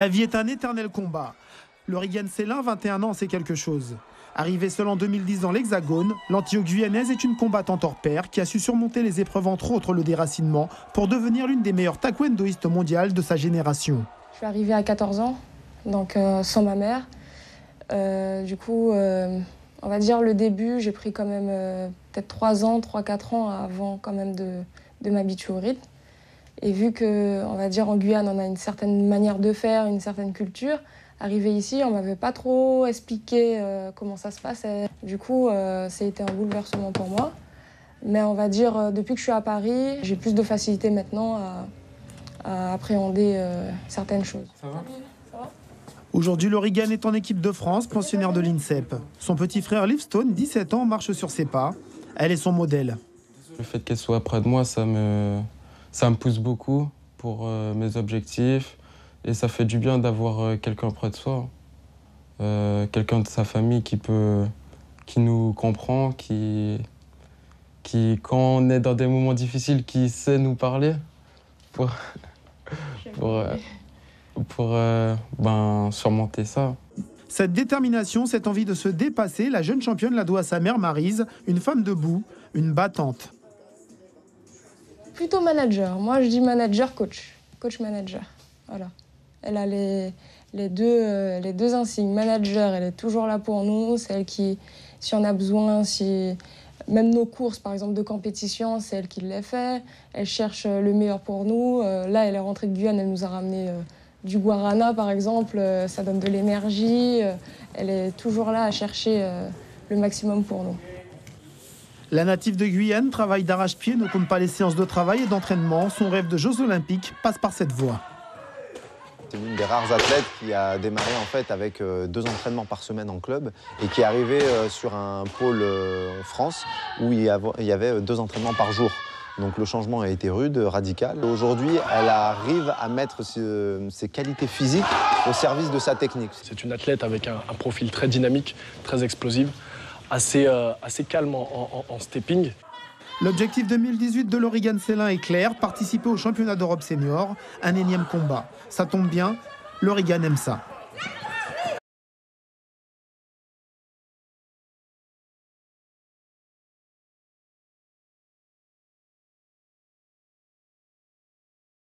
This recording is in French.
La vie est un éternel combat. Laurigan Célin, 21 ans, c'est quelque chose. Arrivée seule en 2010 dans l'Hexagone, l'Antio-Guyanaise est une combattante hors pair qui a su surmonter les épreuves, entre autres le déracinement, pour devenir l'une des meilleures taekwondoïstes mondiales de sa génération. Je suis arrivée à 14 ans, donc sans ma mère. On va dire le début, j'ai pris quand même peut-être 3-4 ans avant quand même de m'habituer au rythme. Et vu que, on va dire en Guyane, on a une certaine manière de faire, une certaine culture, arrivé ici, on m'avait pas trop expliqué comment ça se passait. Du coup, ça a été un bouleversement pour moi. Mais on va dire, depuis que je suis à Paris, j'ai plus de facilité maintenant à appréhender certaines choses. Ça va ? Ça va ? Aujourd'hui, Laurigan est en équipe de France, pensionnaire de l'INSEP. Son petit frère Livestone, 17 ans, marche sur ses pas. Elle est son modèle. Le fait qu'elle soit près de moi, ça me pousse beaucoup pour mes objectifs. Et ça fait du bien d'avoir quelqu'un près de soi. Quelqu'un de sa famille qui nous comprend, qui, quand on est dans des moments difficiles, qui sait nous parler pour surmonter ça. Cette détermination, cette envie de se dépasser, la jeune championne la doit à sa mère Maryse, une femme debout, une battante. Plutôt manager. Moi, je dis manager, coach-manager. Voilà. Elle a les deux insignes. Manager, elle est toujours là pour nous. C'est elle qui, si on a besoin, même nos courses, par exemple, de compétition, c'est elle qui les fait. Elle cherche le meilleur pour nous. Là, elle est rentrée de Guyane, elle nous a ramené du guarana, par exemple. Ça donne de l'énergie. Elle est toujours là à chercher le maximum pour nous. La native de Guyane travaille d'arrache-pied, ne compte pas les séances de travail et d'entraînement. Son rêve de Jeux Olympiques passe par cette voie. C'est une des rares athlètes qui a démarré en fait avec 2 entraînements par semaine en club et qui est arrivée sur un pôle France où il y avait 2 entraînements par jour. Donc le changement a été rude, radical. Aujourd'hui, elle arrive à mettre ses qualités physiques au service de sa technique. C'est une athlète avec un profil très dynamique, très explosif, assez calme en stepping. L'objectif 2018 de Laurigan Célin est clair, participer au championnat d'Europe senior, un énième combat. Ça tombe bien, Laurigan aime ça.